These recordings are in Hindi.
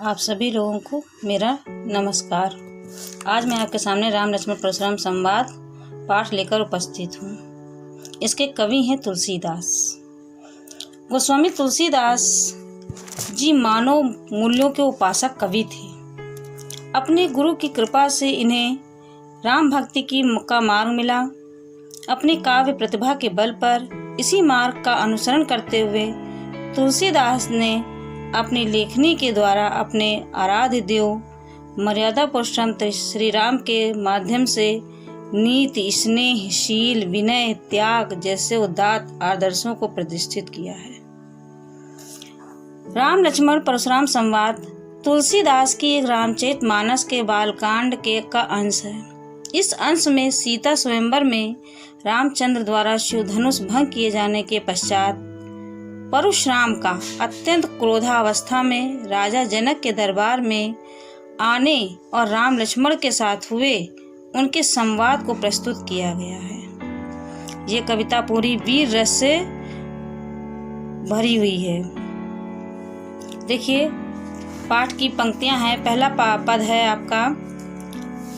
आप सभी लोगों को मेरा नमस्कार। आज मैं आपके सामने राम लक्ष्मण परशुराम संवाद पाठ लेकर उपस्थित हूँ। इसके कवि हैं तुलसीदास। गोस्वामी तुलसीदास जी मानव मूल्यों के उपासक कवि थे। अपने गुरु की कृपा से इन्हें राम भक्ति का मार्ग मिला। अपनी काव्य प्रतिभा के बल पर इसी मार्ग का अनुसरण करते हुए तुलसीदास ने अपनी लेखनी के द्वारा अपने आराध्य देव मर्यादा पुरुषोत्तम श्री राम के माध्यम से नीति, स्नेह, शील, विनय, त्याग जैसे उदात्त आदर्शों को प्रतिष्ठित किया है। राम लक्ष्मण परशुराम संवाद तुलसीदास की एक रामचरित मानस के बालकांड के का अंश है। इस अंश में सीता स्वयंवर में रामचंद्र द्वारा शिव धनुष भंग किए जाने के पश्चात परशुराम का अत्यंत क्रोधावस्था में राजा जनक के दरबार में आने और राम लक्ष्मण के साथ हुए उनके संवाद को प्रस्तुत किया गया है। ये कविता पूरी वीर रस से भरी हुई है। देखिए, पाठ की पंक्तियां हैं। पहला पद है आपका,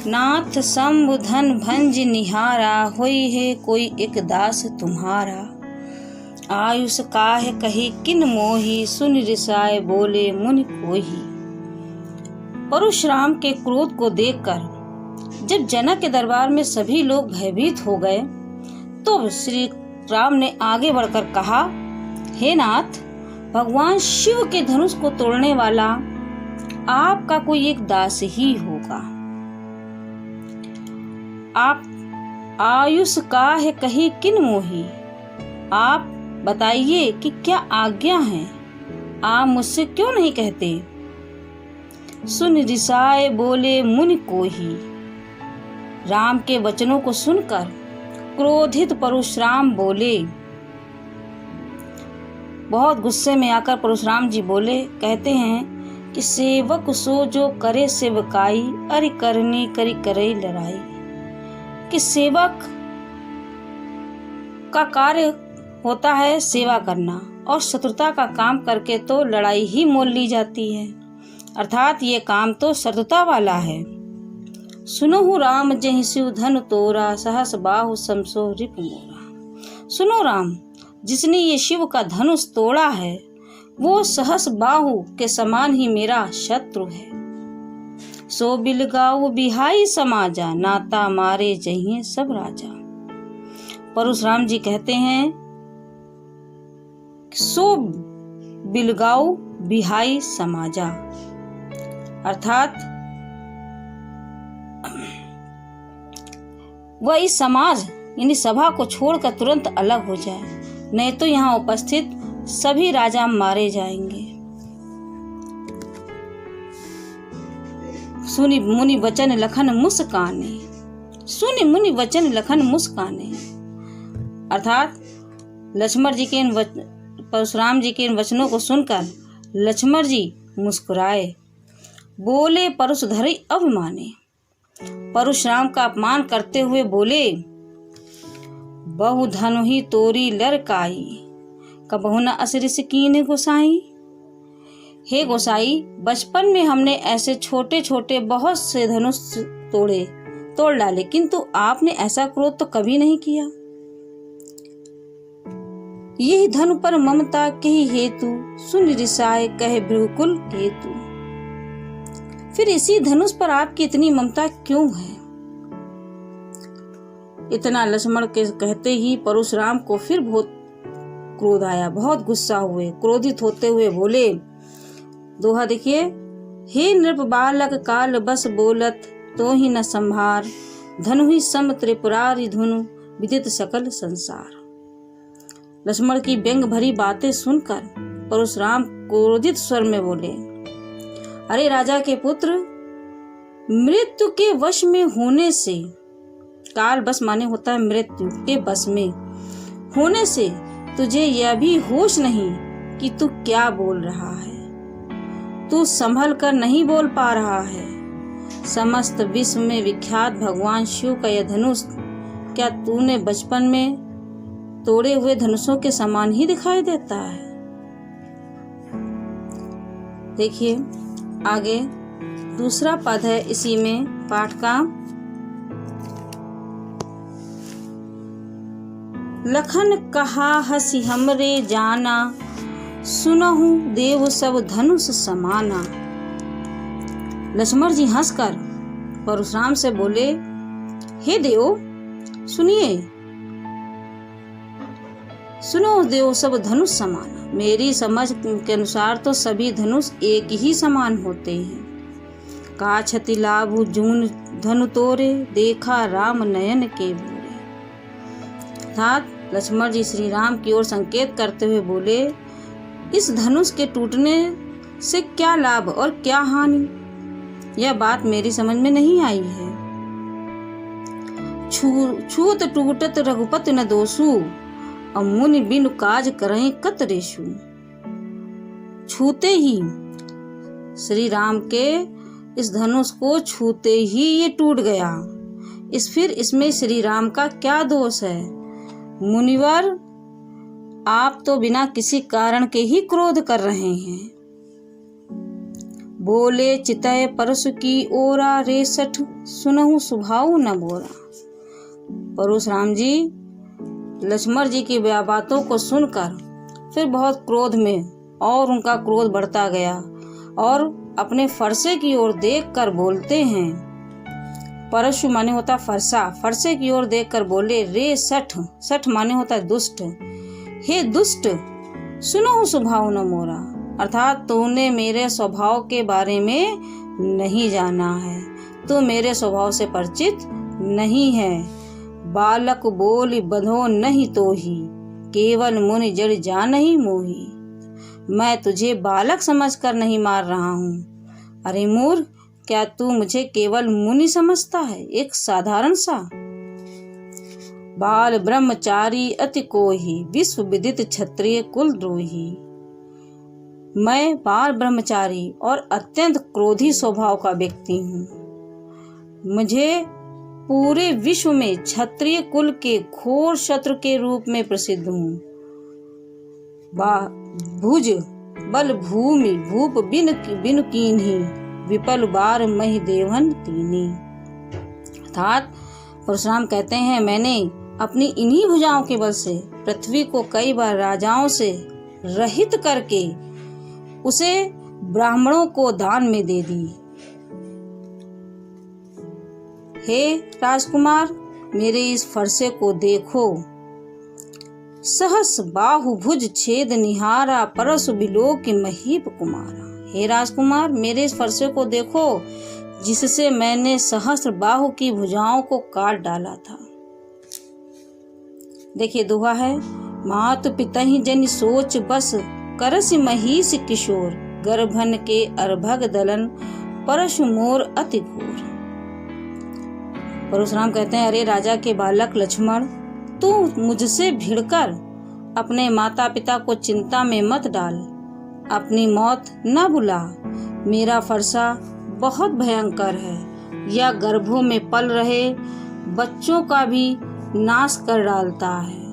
नाथ संबुधन भंज निहारा, होई है कोई एक दास तुम्हारा। आयुष काहे कही किन मोही, सुन रिसाए बोले मुनि कोही। परशुराम के क्रोध को देखकर जब जनक के दरबार में सभी लोग भयभीत हो गए तो श्री राम ने आगे बढ़कर कहा, हे नाथ, भगवान शिव के धनुष को तोड़ने वाला आपका कोई एक दास ही होगा। आप आयुष काहे कही किन मोही, आप बताइए कि क्या आज्ञा है, आप मुझसे क्यों नहीं कहते। सुन रिसाए बोले मुनि कोही। राम के वचनों को सुनकर क्रोधित परशुराम बोले, बहुत गुस्से में आकर परशुराम जी बोले, कहते हैं कि सेवक सो जो करे सेवकाई, अरि करनी करी करे लड़ाई। कि सेवक का कार्य होता है सेवा करना और शत्रुता का काम करके तो लड़ाई ही मोल ली जाती है, अर्थात ये काम तो शत्रुता वाला है। सुनो राम जहि शिव धनु तोरा, सहस बाहु समसो रिपु मोरा। सुनो राम, जिसने ये शिव का धनुष तोड़ा है वो सहस बाहु के समान ही मेरा शत्रु है। सो बिलगाऊ बिहाई समाजा, नाता मारे जहिए सब राजा। परशुराम जी कहते हैं, सो बिलगाऊ बिहाई समाजा, अर्थात वह इस समाज यानी सभा को छोड़कर तुरंत अलग हो जाए, नहीं तो यहाँ उपस्थित सभी राजा मारे जाएंगे। सुनी मुनि वचन लखन मुस्काने, सुनी मुनि वचन लखन मुस्काने, अर्थात लक्ष्मण जी के परशुराम जी के इन वचनों को सुनकर लक्ष्मण जी मुस्कुराए, बोले परशुधरि अभिमाने। परशुराम का अपमान करते हुए बोले, बहु धनु ही तोरी लड़काई, कबहु न असरिस कीने गोसाई। हे गोसाई, बचपन में हमने ऐसे छोटे छोटे बहुत से धनुष तोड़ डाले, किंतु आपने ऐसा क्रोध तो कभी नहीं किया। यही धनु पर ममता के ही हेतु, सुन रिसाए कहे भृगुकुल हेतु। फिर इसी धनुष पर आपकी इतनी ममता क्यों है। इतना लक्ष्मण के कहते ही परशुराम को फिर बहुत क्रोध आया, बहुत गुस्सा हुए। क्रोधित होते हुए बोले, दोहा देखिए, हे नृप बालक काल बस बोलत, तो ही न संभार, धनु ही सम त्रिपुरारी धुनु, विदित सकल संसार। लक्ष्मण की व्यंग भरी बातें सुनकर परशुराम क्रोधित स्वर में बोले, अरे राजा के पुत्र, मृत्यु के वश में होने से, काल बस माने होता है मृत्यु के बस में होने से, तुझे यह भी होश नहीं कि तू क्या बोल रहा है। तू संभल कर नहीं बोल पा रहा है। समस्त विश्व में विख्यात भगवान शिव का यह धनुष क्या तूने बचपन में तोड़े हुए धनुषों के समान ही दिखाई देता है। देखिए, आगे दूसरा पद है इसी में पाठ का। लखन कहा हसी हमरे जाना, सुनहु देव सब धनुष समाना। लक्ष्मण जी हंसकर परशुराम से बोले, हे देव सुनिए, सुनो देव सब धनुष समाना। मेरी समझ के अनुसार तो सभी धनुष एक ही समान होते हैं। का क्षति लाभ जून धनु तोरे, देखा राम नयन के बोरे। अर्थात लक्ष्मण जी श्री राम की ओर संकेत करते हुए बोले, इस धनुष के टूटने से क्या लाभ और क्या हानि, यह बात मेरी समझ में नहीं आई है। छूत टूटत रघुपति न दोषु, मुनि बिनु काज करहीं कतरेशु। छूते ही श्री राम के इस धनुष को छूते ही ये टूट गया। फिर इसमें श्री राम का क्या दोष है। मुनिवर, आप तो बिना किसी कारण के ही क्रोध कर रहे हैं। बोले चितय परशु की ओरा, रेसठ सुनहु सुभाऊ न बोरा। परशुराम जी लक्ष्मण जी की बातों को सुनकर फिर बहुत क्रोध में और उनका क्रोध बढ़ता गया और अपने फरसे की ओर देखकर बोलते हैं। परशु माने होता फरसा, फरसे की ओर देखकर बोले, रे सठ, सठ माने होता दुष्ट, हे दुष्ट सुनो स्वभाव न मोरा। अर्थात तूने मेरे स्वभाव के बारे में नहीं जाना है, तू मेरे स्वभाव से परिचित नहीं है। बालक बोल बंधो नहीं तो ही, केवल मुनि जड़ जानहि मोही। मैं तुझे बालक समझकर नहीं मार रहा हूँ। अरे मूर्ख, क्या तू मुझे केवल मुनि समझता है, एक साधारण सा। बाल ब्रह्मचारी अति कोही, विश्व विदित क्षत्रिय कुल द्रोही। मैं बाल ब्रह्मचारी और अत्यंत क्रोधी स्वभाव का व्यक्ति हूँ। मुझे पूरे विश्व में क्षत्रिय कुल के घोर शत्रु के रूप में प्रसिद्ध हूँ। भुज बल भूमि भूप बिनु कीन्ही, विपल बार महि देवन तीनी। अर्थात परशुराम कहते हैं, मैंने अपनी इन्हीं भुजाओं के बल से पृथ्वी को कई बार राजाओं से रहित करके उसे ब्राह्मणों को दान में दे दी। हे राजकुमार, मेरे इस फरसे को देखो। सहस बाहु भुज छेद निहारा, परसु बिलोक महीप कुमारा। हे राजकुमार, मेरे इस फरसे को देखो जिससे मैंने सहस्र बाहु की भुजाओं को काट डाला था। देखिए दोहा है, मातु पितहि जनि सोच बस, करसि महिष किशोर, गर्भन के अर्भग दलन, परशु मोर अति घोर। परशुराम कहते हैं, अरे राजा के बालक लक्ष्मण, तू मुझसे भिड़कर अपने माता पिता को चिंता में मत डाल, अपनी मौत न बुला। मेरा फरसा बहुत भयंकर है, यह गर्भों में पल रहे बच्चों का भी नाश कर डालता है।